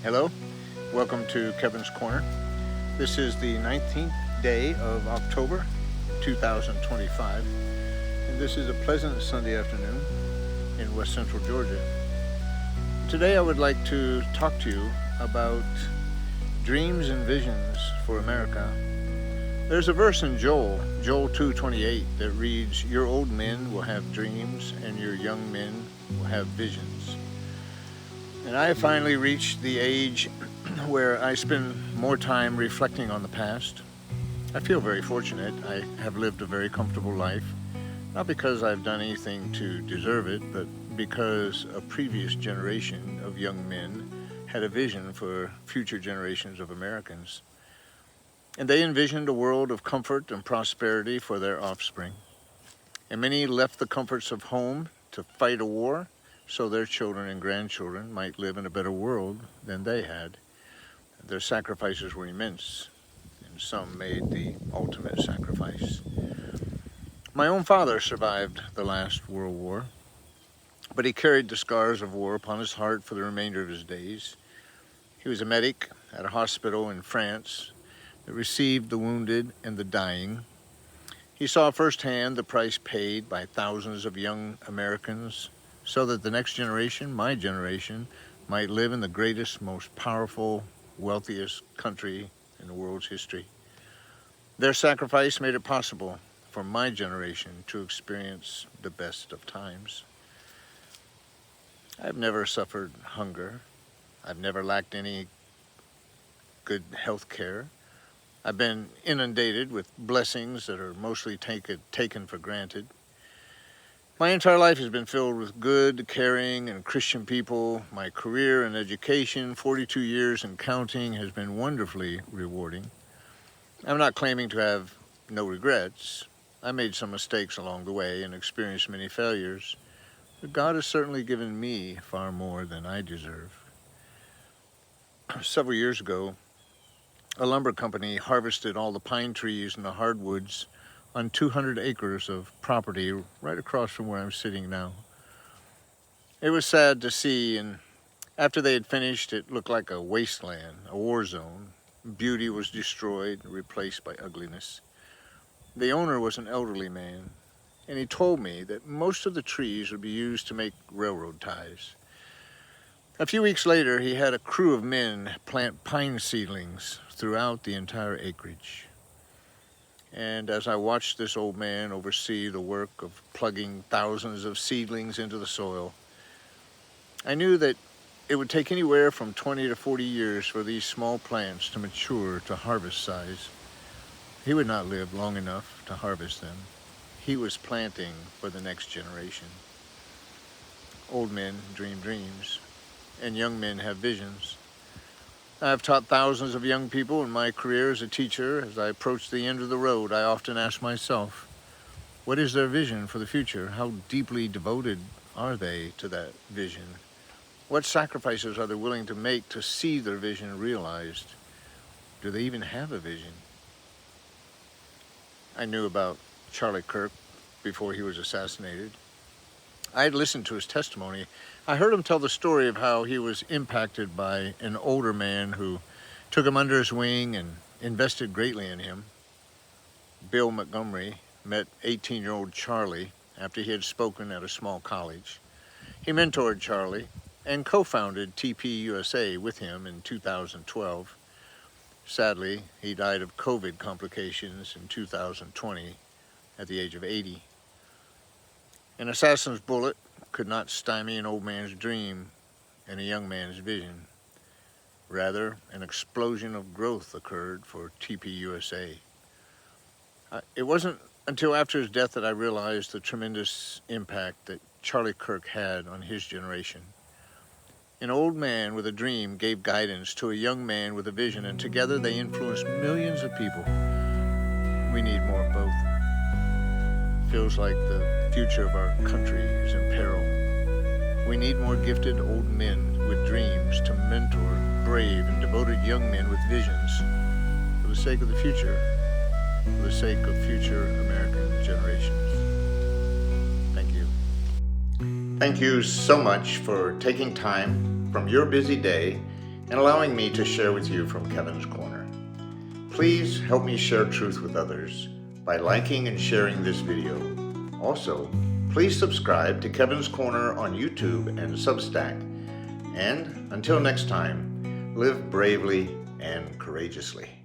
Hello, welcome to Kevin's Corner. This is the 19th day of October 2025, and this is a pleasant Sunday afternoon in West Central Georgia. Today I would like to talk to you about dreams and visions for America. There's a verse in Joel 2:28 that reads, "Your old men will have dreams and your young men will have visions." And I have finally reached the age where I spend more time reflecting on the past. I feel very fortunate. I have lived a very comfortable life, not because I've done anything to deserve it, but because a previous generation of young men had a vision for future generations of Americans. And they envisioned a world of comfort and prosperity for their offspring. And many left the comforts of home to fight a war so their children and grandchildren might live in a better world than they had. Their sacrifices were immense, and some made the ultimate sacrifice. My own father survived the last World War, but he carried the scars of war upon his heart for the remainder of his days. He was a medic at a hospital in France that received the wounded and the dying. He saw firsthand the price paid by thousands of young Americans so that the next generation, my generation, might live in the greatest, most powerful, wealthiest country in the world's history. Their sacrifice made it possible for my generation to experience the best of times. I've never suffered hunger. I've never lacked any good health care. I've been inundated with blessings that are mostly taken for granted. My entire life has been filled with good, caring, and Christian people. My career and education, 42 years and counting, has been wonderfully rewarding. I'm not claiming to have no regrets. I made some mistakes along the way and experienced many failures, but God has certainly given me far more than I deserve. Several years ago, a lumber company harvested all the pine trees and the hardwoods on 200 acres of property right across from where I'm sitting now. It was sad to see, and after they had finished, it looked like a wasteland, a war zone. Beauty was destroyed, replaced by ugliness. The owner was an elderly man, and he told me that most of the trees would be used to make railroad ties. A few weeks later, he had a crew of men plant pine seedlings throughout the entire acreage. And as I watched this old man oversee the work of plugging thousands of seedlings into the soil, I knew that it would take anywhere from 20 to 40 years for these small plants to mature to harvest size. He would not live long enough to harvest them. He was planting for the next generation. Old men dream dreams, and young men have visions. I've taught thousands of young people in my career as a teacher. As I approach the end of the road, I often ask myself, what is their vision for the future? How deeply devoted are they to that vision? What sacrifices are they willing to make to see their vision realized? Do they even have a vision? I knew about Charlie Kirk before he was assassinated. I had listened to his testimony. I heard him tell the story of how he was impacted by an older man who took him under his wing and invested greatly in him. Bill Montgomery met 18-year-old Charlie after he had spoken at a small college. He mentored Charlie and co-founded TPUSA with him in 2012. Sadly, he died of COVID complications in 2020 at the age of 80. An assassin's bullet could not stymie an old man's dream and a young man's vision. Rather, an explosion of growth occurred for TPUSA. It wasn't until after his death that I realized the tremendous impact that Charlie Kirk had on his generation. An old man with a dream gave guidance to a young man with a vision, and together they influenced millions of people. We need more of both. Feels like the future of our country is in peril. We need more gifted old men with dreams to mentor brave and devoted young men with visions for the sake of the future, for the sake of future American generations. Thank you. Thank you so much for taking time from your busy day and allowing me to share with you from Kevin's Corner. Please help me share truth with others by liking and sharing this video. Also, please subscribe to Kevin's Corner on YouTube and Substack. And until next time, live bravely and courageously.